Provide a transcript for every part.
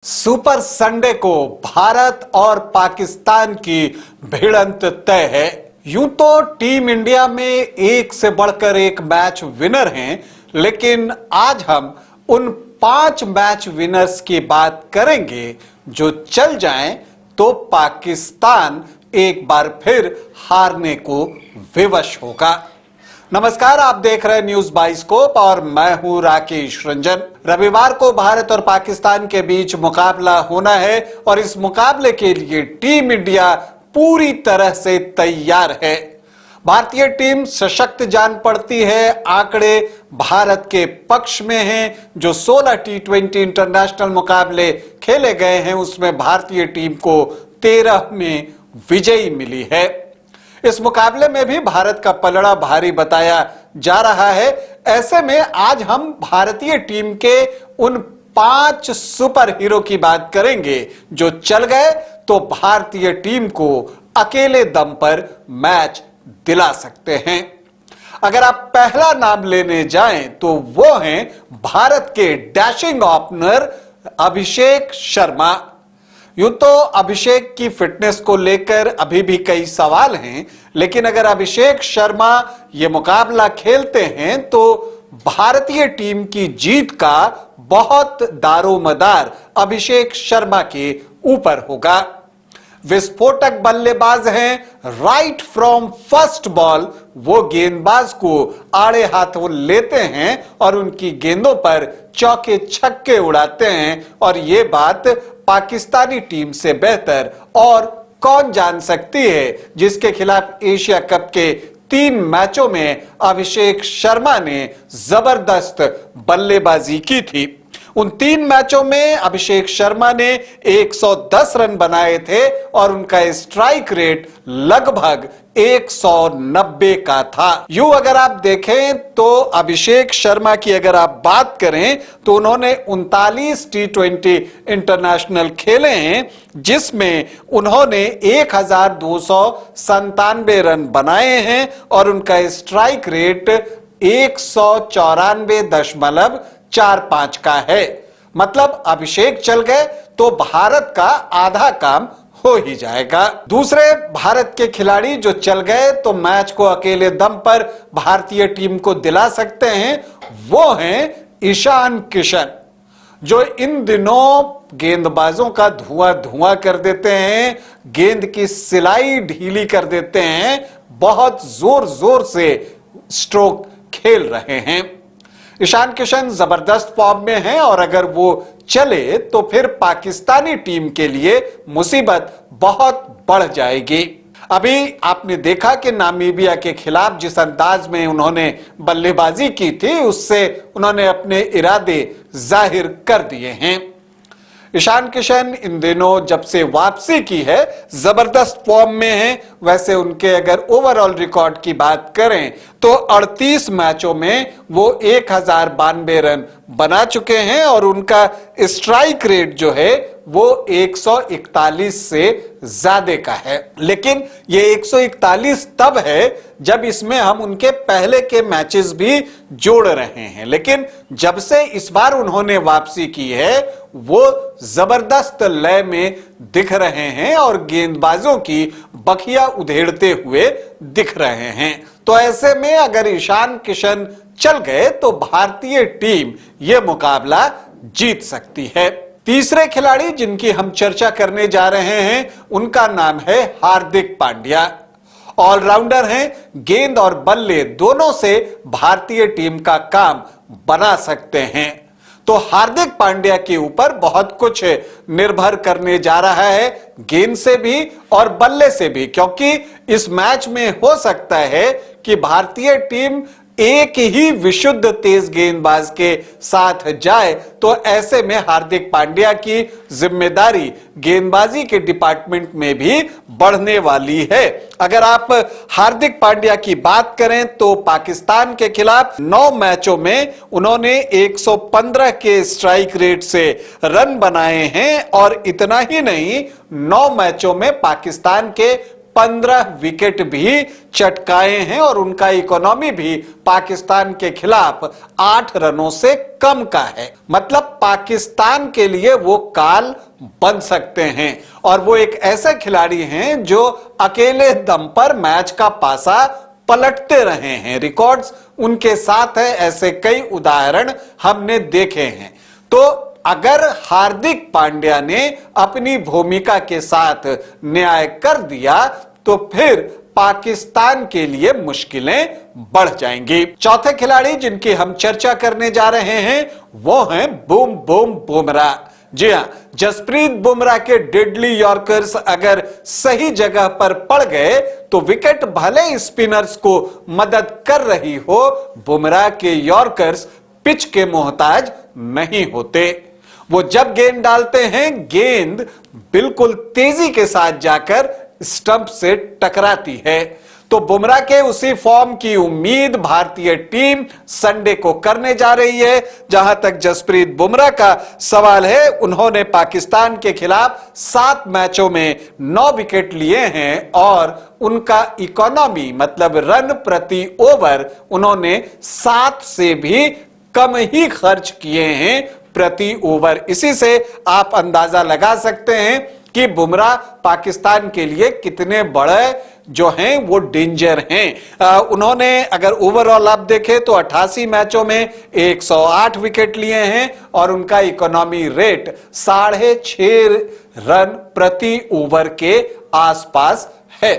Super Sunday को भारत और पाकिस्तान की भिड़ंत तय है। यूं तो टीम इंडिया में एक से बढ़कर एक मैच विनर हैं, लेकिन आज हम उन 5 मैच विनर्स की बात करेंगे जो चल जाएं तो पाकिस्तान एक बार फिर हारने को विवश होगा। नमस्कार, आप देख रहे हैं न्यूज बाइस्कोप और मैं हूं राकेश रंजन। रविवार को भारत और पाकिस्तान के बीच मुकाबला होना है और इस मुकाबले के लिए टीम इंडिया पूरी तरह से तैयार है। भारतीय टीम सशक्त जान पड़ती है। आंकड़े भारत के पक्ष में हैं। जो 16 T20 इंटरनेशनल मुकाबले खेले गए हैं उसमें भारतीय टीम को 13 में विजयी मिली है। इस मुकाबले में भी भारत का पलड़ा भारी बताया जा रहा है। ऐसे में आज हम भारतीय टीम के उन 5 सुपर हीरो की बात करेंगे जो चल गए तो भारतीय टीम को अकेले दम पर मैच दिला सकते हैं। अगर आप पहला नाम लेने जाएं तो वो हैं भारत के डैशिंग ओपनर अभिषेक शर्मा। यूं तो अभिषेक की फिटनेस को लेकर अभी भी कई सवाल हैं, लेकिन अगर अभिषेक शर्मा ये मुकाबला खेलते हैं तो भारतीय टीम की जीत का बहुत दारोमदार अभिषेक शर्मा के ऊपर होगा। विस्फोटक बल्लेबाज हैं। राइट फ्रॉम फर्स्ट बॉल वो गेंदबाज को आड़े हाथों लेते हैं और उनकी गेंदों पर चौके छक्के उड़ाते हैं, और ये बात पाकिस्तानी टीम से बेहतर और कौन जान सकती है, जिसके खिलाफ एशिया कप के 3 मैचों में अभिषेक शर्मा ने जबरदस्त बल्लेबाजी की थी। उन 3 मैचों में अभिषेक शर्मा ने 110 रन बनाए थे और उनका स्ट्राइक रेट लगभग 190 का था। यूं अगर आप देखें तो अभिषेक शर्मा की अगर आप बात करें तो उन्होंने 39 T20 इंटरनेशनल खेले हैं, जिसमें उन्होंने 1297 रन बनाए हैं और उनका स्ट्राइक रेट 194.45 का है। मतलब अभिषेक चल गए तो भारत का आधा काम हो ही जाएगा। दूसरे भारत के खिलाड़ी जो चल गए तो मैच को अकेले दम पर भारतीय टीम को दिला सकते हैं, वो हैं ईशान किशन, जो इन दिनों गेंदबाजों का धुआं धुआं कर देते हैं, गेंद की सिलाई ढीली कर देते हैं, बहुत जोर जोर से स्ट्रोक खेल रहे हैं। ईशान किशन जबरदस्त फॉर्म में हैं और अगर वो चले तो फिर पाकिस्तानी टीम के लिए मुसीबत बहुत बढ़ जाएगी। अभी आपने देखा कि नामीबिया के खिलाफ जिस अंदाज में उन्होंने बल्लेबाजी की थी उससे उन्होंने अपने इरादे जाहिर कर दिए हैं। ईशान किशन इन दिनों जब से वापसी की है जबरदस्त फॉर्म में हैं। वैसे उनके अगर ओवरऑल रिकॉर्ड की बात करें तो 38 मैचों में वो 1092 रन बना चुके हैं और उनका स्ट्राइक रेट जो है वो 141 से ज्यादा का है। लेकिन ये 141 तब है जब इसमें हम उनके पहले के मैचेस भी जोड़ रहे हैं, लेकिन जब से इस बार उन्होंने वापसी की है वो जबरदस्त लय में दिख रहे हैं और गेंदबाजों की बखिया उधेड़ते हुए दिख रहे हैं। तो ऐसे में अगर ईशान किशन चल गए तो भारतीय टीम यह मुकाबला जीत सकती है। तीसरे खिलाड़ी जिनकी हम चर्चा करने जा रहे हैं उनका नाम है हार्दिक पांड्या। ऑलराउंडर हैं, गेंद और बल्ले दोनों से भारतीय टीम का काम बना सकते हैं। तो हार्दिक पांड्या के ऊपर बहुत कुछ निर्भर करने जा रहा है, गेंद से भी और बल्ले से भी, क्योंकि इस मैच में हो सकता है कि भारतीय टीम एक ही विशुद्ध तेज गेंदबाज के साथ जाए, तो ऐसे में हार्दिक पांड्या की जिम्मेदारी गेंदबाजी के डिपार्टमेंट में भी बढ़ने वाली है। अगर आप हार्दिक पांड्या की बात करें तो पाकिस्तान के खिलाफ 9 मैचों में उन्होंने 115 के स्ट्राइक रेट से रन बनाए हैं और इतना ही नहीं, 9 मैचों में पाकिस्तान के 15 विकेट भी चटकाए हैं और उनका इकोनॉमी भी पाकिस्तान के खिलाफ 8 रनों से कम का है। मतलब पाकिस्तान के लिए वो काल बन सकते हैं और वो एक ऐसे खिलाड़ी हैं जो अकेले दम पर मैच का पासा पलटते रहे हैं। रिकॉर्ड्स उनके साथ है, ऐसे कई उदाहरण हमने देखे हैं। तो अगर हार्दिक पांड्या ने अपनी भूमिका के साथ न्याय कर दिया तो फिर पाकिस्तान के लिए मुश्किलें बढ़ जाएंगी। चौथे खिलाड़ी जिनकी हम चर्चा करने जा रहे हैं वो हैं बूम बूम बुमराह। जी हां, जसप्रीत बुमराह के डेडली यॉर्कर्स अगर सही जगह पर पड़ गए तो विकेट भले स्पिनर्स को मदद कर रही हो, बुमराह के यॉर्कर्स पिच के मोहताज नहीं होते। वो जब गेंद डालते हैं, गेंद बिल्कुल तेजी के साथ जाकर स्टंप से टकराती है। तो बुमराह के उसी फॉर्म की उम्मीद भारतीय टीम संडे को करने जा रही है। जहां तक जसप्रीत बुमराह का सवाल है, उन्होंने पाकिस्तान के खिलाफ 7 मैचों में 9 विकेट लिए हैं और उनका इकोनॉमी मतलब रन प्रति ओवर उन्होंने 7 से भी कम ही खर्च किए हैं प्रति ओवर। इसी से आप अंदाजा लगा सकते हैं कि बुमराह पाकिस्तान के लिए कितने बड़े जो हैं वो डेंजर हैं। उन्होंने अगर ओवरऑल आप देखें तो 88 मैचों में 108 विकेट लिए हैं और उनका इकोनॉमी रेट 6.5 रन प्रति ओवर के आसपास है।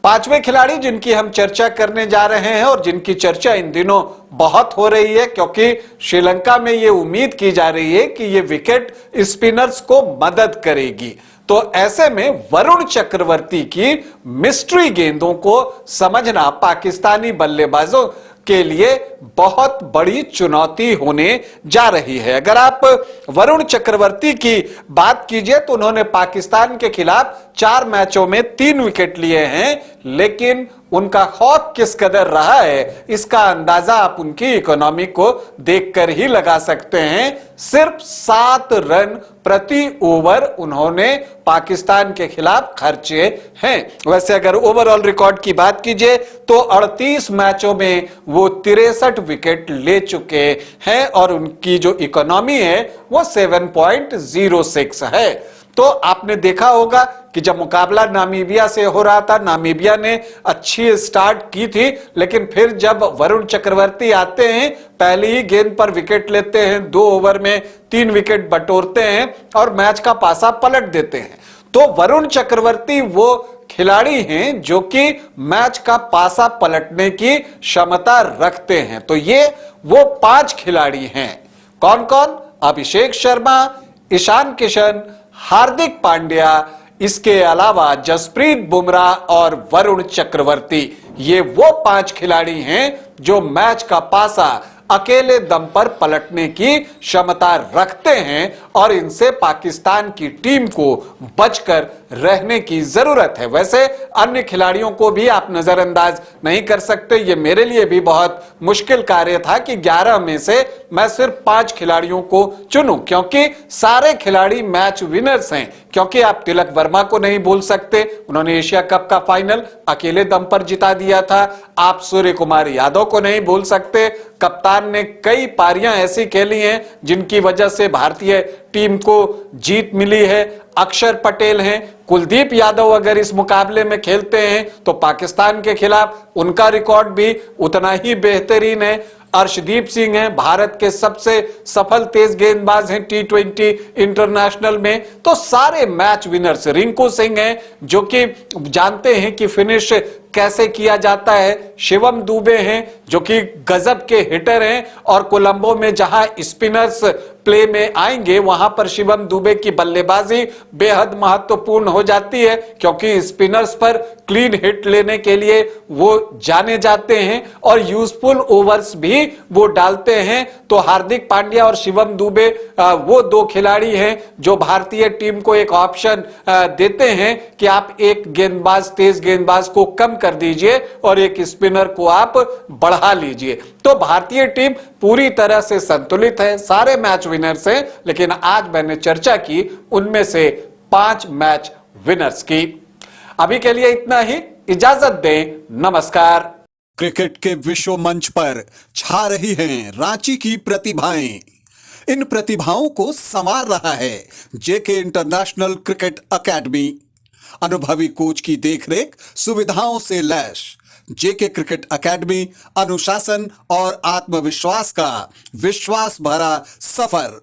पांचवें खिलाड़ी जिनकी हम चर्चा करने जा रहे हैं और जिनकी चर्चा इन दिनों बहुत हो रही है क्योंकि श्रीलंका में यह उम्मीद की जा रही है कि यह विकेट स्पिनर्स को मदद करेगी, तो ऐसे में वरुण चक्रवर्ती की मिस्ट्री गेंदों को समझना पाकिस्तानी बल्लेबाजों के लिए बहुत बड़ी चुनौती होने जा रही है। अगर आप वरुण चक्रवर्ती की बात कीजिए तो उन्होंने पाकिस्तान के खिलाफ 4 मैचों में 3 विकेट लिए हैं, लेकिन उनका खौफ किस कदर रहा है इसका अंदाजा आप उनकी इकोनॉमी को देखकर ही लगा सकते हैं। सिर्फ 7 रन प्रति ओवर उन्होंने पाकिस्तान के खिलाफ खर्चे हैं। वैसे अगर ओवरऑल रिकॉर्ड की बात कीजिए तो 38 मैचों में वो 63 विकेट ले चुके हैं और उनकी जो इकोनॉमी है वो 7.06 है। तो आपने देखा होगा कि जब मुकाबला नामीबिया से हो रहा था, नामीबिया ने अच्छी स्टार्ट की थी, लेकिन फिर जब वरुण चक्रवर्ती आते हैं, पहली ही गेंद पर विकेट लेते हैं, 2 ओवर में 3 विकेट बटोरते हैं और मैच का पासा पलट देते हैं। तो वरुण चक्रवर्ती वो खिलाड़ी हैं जो कि मैच का पासा पलटने की क्षमता रखते हैं। तो ये वो 5 खिलाड़ी हैं। कौन कौन? अभिषेक शर्मा, ईशान किशन, हार्दिक पांड्या, इसके अलावा जसप्रीत बुमराह और वरुण चक्रवर्ती। ये वो 5 खिलाड़ी हैं जो मैच का पासा अकेले दम पर पलटने की क्षमता रखते हैं और इनसे पाकिस्तान की टीम को बचकर रहने की जरूरत है। वैसे अन्य खिलाड़ियों को भी आप नजरअंदाज नहीं कर सकते। ये मेरे लिए भी बहुत मुश्किल कार्य था कि 11 में से मैं सिर्फ 5 खिलाड़ियों को चुनूं, क्योंकि सारे खिलाड़ी मैच विनर्स हैं। क्योंकि आप तिलक वर्मा को नहीं भूल सकते, उन्होंने एशिया कप का फाइनल अकेले दम पर जिता दिया था। आप सूर्य कुमार यादव को नहीं भूल सकते, कप्तान ने कई पारियां ऐसी खेली हैं जिनकी वजह से भारतीय टीम को जीत मिली है। अक्षर पटेल हैं, कुलदीप यादव अगर इस मुकाबले में खेलते हैं तो पाकिस्तान के खिलाफ उनका रिकॉर्ड भी उतना ही बेहतरीन है। अर्शदीप सिंह हैं, भारत के सबसे सफल तेज गेंदबाज हैं T20 इंटरनेशनल में। तो सारे मैच विनर्स। रिंकू सिंह हैं जो कि जानते हैं कि फिनिश कैसे किया जाता है। शिवम दुबे हैं जो कि गजब के हिटर हैं और कोलंबो में जहां स्पिनर्स प्ले में आएंगे वहां पर शिवम दुबे की बल्लेबाजी बेहद महत्वपूर्ण हो जाती है, क्योंकि स्पिनर्स पर क्लीन हिट लेने के लिए वो जाने जाते हैं और यूजफुल ओवर्स भी वो डालते हैं। तो हार्दिक पांड्या और शिवम दुबे वो 2 खिलाड़ी हैं जो भारतीय टीम को एक ऑप्शन देते हैं कि आप एक गेंदबाज, तेज गेंदबाज को कम कर दीजिए और एक स्पिनर को आप बढ़ा लीजिए। तो भारतीय टीम पूरी तरह से संतुलित है, सारे मैच विनर्स हैं, लेकिन आज मैंने चर्चा की उनमें से 5 मैच विनर्स की। अभी के लिए इतना ही, इजाजत दें, नमस्कार। क्रिकेट के विश्व मंच पर छा रही हैं रांची की प्रतिभाएं। इन प्रतिभाओं को संवार रहा है जेके इंटरनेशनल क्रिकेट एकेडमी। अनुभवी कोच की देखरेख, सुविधाओं से लैस जेके क्रिकेट एकेडमी अनुशासन और आत्मविश्वास का विश्वास भरा सफर।